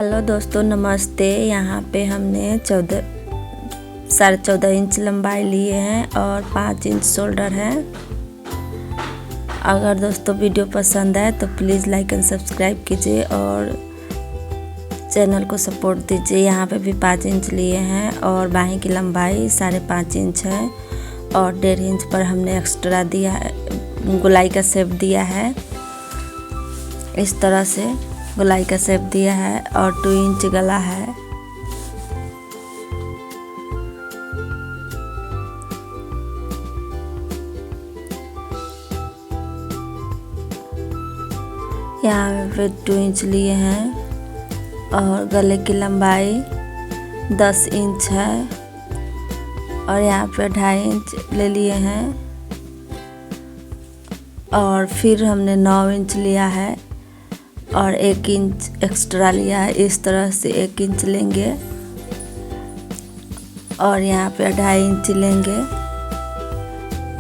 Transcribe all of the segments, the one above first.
Hello दोस्तों, नमस्ते। यहाँ पे हमने 14.5 इंच लंबाई लिए हैं और 5 इंच शोल्डर है। अगर दोस्तों वीडियो पसंद आए तो प्लीज़ लाइक एंड सब्सक्राइब कीजिए और चैनल को सपोर्ट दीजिए। यहाँ पे भी 5 इंच लिए हैं और बाहीं की लंबाई 5.5 इंच है और 1.5 इंच पर हमने एक्स्ट्रा दिया है, गोलाई का शेप दिया है। इस तरह से गोलाई का शेप दिया है और 2 इंच गला है। यहाँ पे 2 इंच लिए हैं और गले की लंबाई 10 इंच है और यहाँ पे 2.5 इंच ले लिए हैं और फिर हमने 9 इंच लिया है और 1 इंच एक्स्ट्रा लिया है। इस तरह से 1 इंच लेंगे और यहाँ पे 2.5 इंच लेंगे।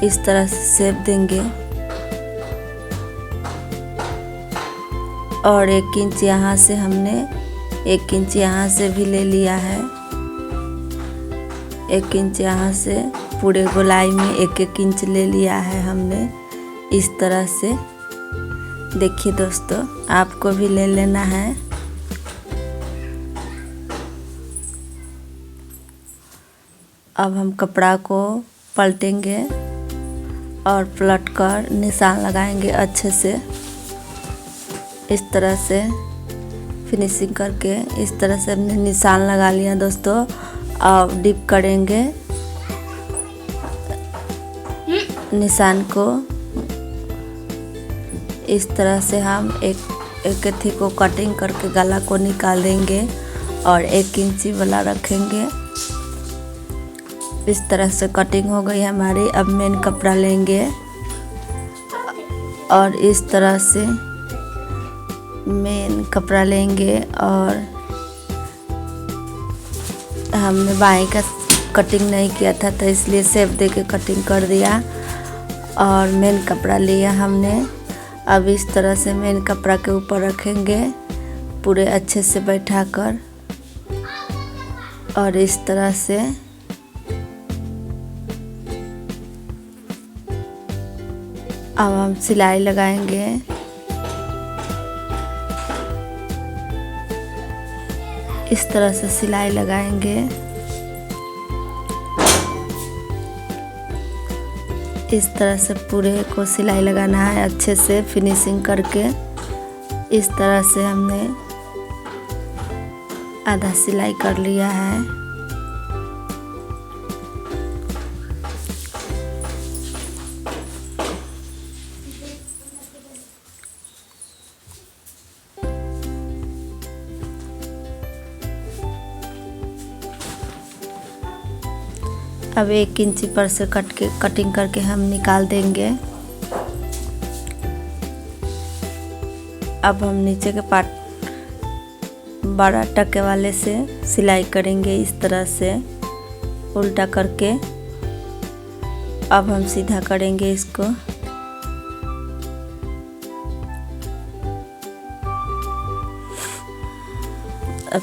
इस तरह से शेप देंगे और 1 इंच यहाँ से हमने 1 इंच यहाँ से भी ले लिया है। 1 इंच यहाँ से पूरे गोलाई में 1-1 इंच ले लिया है हमने। इस तरह से देखिए दोस्तों, आपको भी ले लेना है। अब हम कपड़ा को पलटेंगे और पलट कर निशान लगाएंगे अच्छे से। इस तरह से फिनिशिंग करके इस तरह से हमने निशान लगा लिया दोस्तों। अब डिप करेंगे निशान को। इस तरह से हम एक थी को कटिंग करके गला को निकाल देंगे और 1 इंची वाला रखेंगे। इस तरह से कटिंग हो गई हमारी। अब मेन कपड़ा लेंगे और इस तरह से मेन कपड़ा लेंगे और हमने बाहीं का कटिंग नहीं किया था तो इसलिए शेप दे के कटिंग कर दिया और मेन कपड़ा लिया हमने। अब इस तरह से मेन कपड़ा के ऊपर रखेंगे पूरे अच्छे से बैठाकर और इस तरह से अब हम सिलाई लगाएंगे। इस तरह से सिलाई लगाएंगे। इस तरह से पूरे को सिलाई लगाना है अच्छे से फिनिशिंग करके। इस तरह से हमने आधा सिलाई कर लिया है। अब 1 इंची पर से कटिंग करके हम निकाल देंगे। अब हम नीचे के पार्ट बड़ा टके वाले से सिलाई करेंगे इस तरह से उल्टा करके। अब हम सीधा करेंगे इसको। अब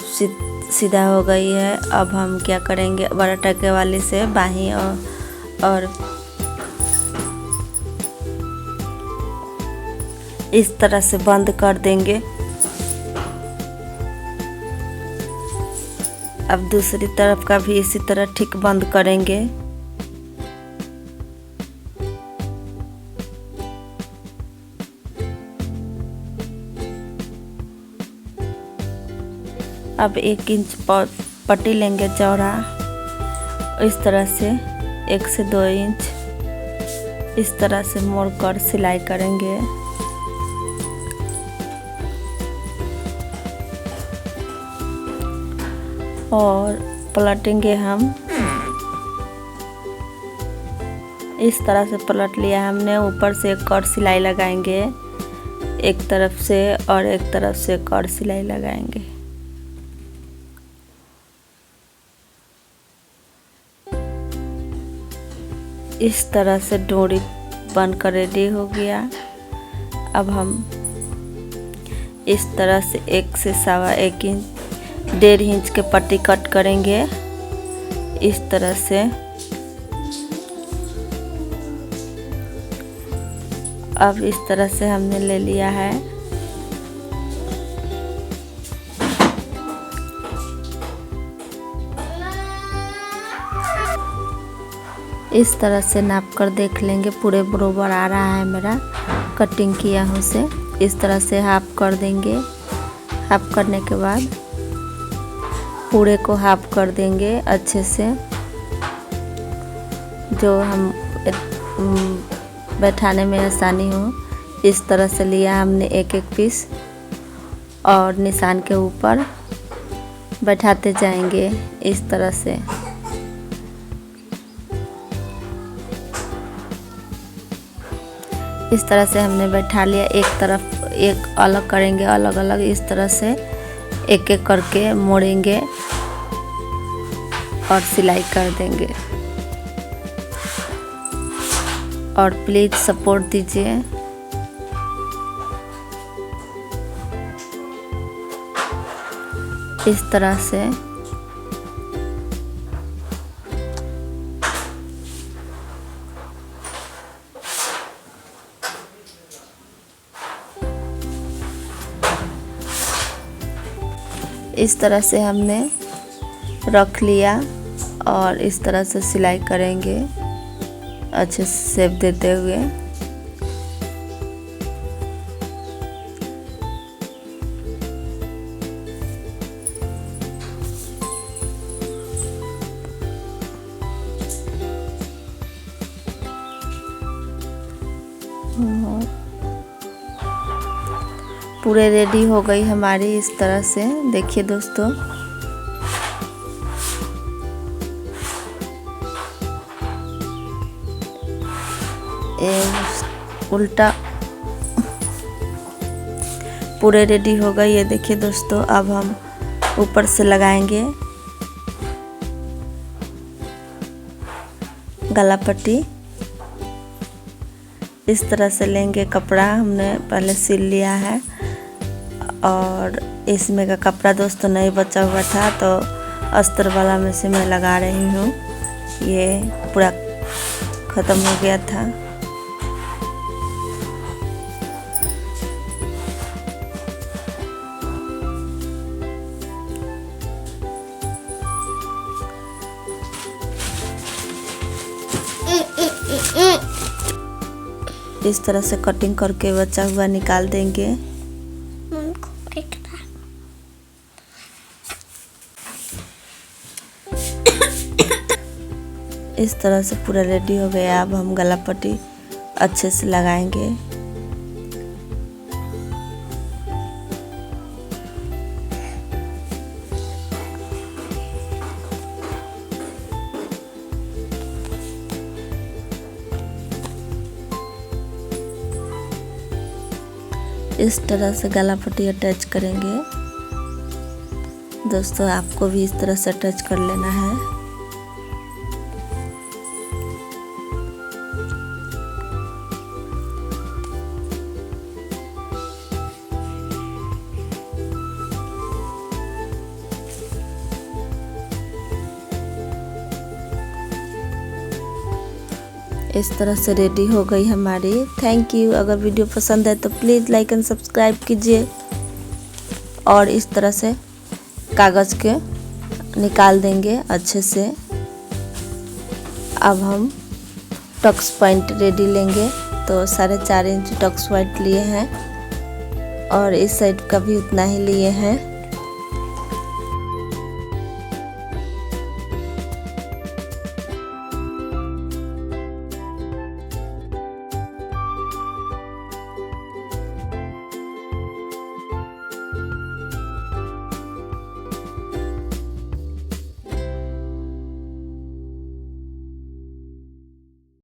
सीधा हो गई है। अब हम क्या करेंगे, बड़ा टके वाले से बाहीं और इस तरह से बंद कर देंगे। अब दूसरी तरफ का भी इसी तरह ठीक बंद करेंगे। अब 1 इंच पट्टी लेंगे चौड़ा। इस तरह से 1 से 2 इंच इस तरह से मोड़कर सिलाई करेंगे। और पलटेंगे हम। इस तरह से पलट लिया हमने। ऊपर से एक और सिलाई लगाएंगे, एक तरफ से और एक तरफ से एक और सिलाई लगाएंगे। इस तरह से डोरी बनकर रेडी हो गया। अब हम इस तरह से 1 से 1.25 इंच 1.5 इंच के पट्टी कट करेंगे इस तरह से। अब इस तरह से हमने ले लिया है। इस तरह से नाप कर देख लेंगे पूरे बराबर आ रहा है मेरा कटिंग किया हूँ से। इस तरह से हाफ कर देंगे। हाफ करने के बाद पूरे को हाफ कर देंगे अच्छे से, जो हम बैठाने में आसानी हो। इस तरह से लिया हमने एक एक पीस और निशान के ऊपर बैठाते जाएंगे इस तरह से। इस तरह से हमने बैठा लिया। एक तरफ एक अलग करेंगे, अलग अलग इस तरह से एक एक करके मोड़ेंगे और सिलाई कर देंगे। और प्लीज़ सपोर्ट दीजिए। इस तरह से हमने रख लिया और इस तरह से सिलाई करेंगे अच्छे से शेप देते हुए। पूरे रेडी हो गई हमारी इस तरह से। देखिए दोस्तों, उल्टा पूरे रेडी हो गई। ये देखिए दोस्तों, अब हम ऊपर से लगाएंगे गला पट्टी। इस तरह से लेंगे कपड़ा, हमने पहले सिल लिया है और इसमें का कपड़ा दोस्तों नहीं बचा हुआ था तो अस्तर वाला में से मैं लगा रही हूँ। ये पूरा ख़त्म हो गया था। इस तरह से कटिंग करके बचा हुआ निकाल देंगे। इस तरह से पूरा रेडी हो गया। अब हम गला पट्टी अच्छे से लगाएंगे। इस तरह से गला पट्टी अटैच करेंगे दोस्तों। आपको भी इस तरह से अटैच कर लेना है। इस तरह से रेडी हो गई हमारी। Thank you. अगर वीडियो पसंद है तो प्लीज़ लाइक एंड सब्सक्राइब कीजिए। और इस तरह से कागज़ के निकाल देंगे अच्छे से। अब हम टक्स पॉइंट रेडी लेंगे तो 4.5 इंच टक्स पॉइंट लिए हैं और इस साइड का भी उतना ही लिए हैं।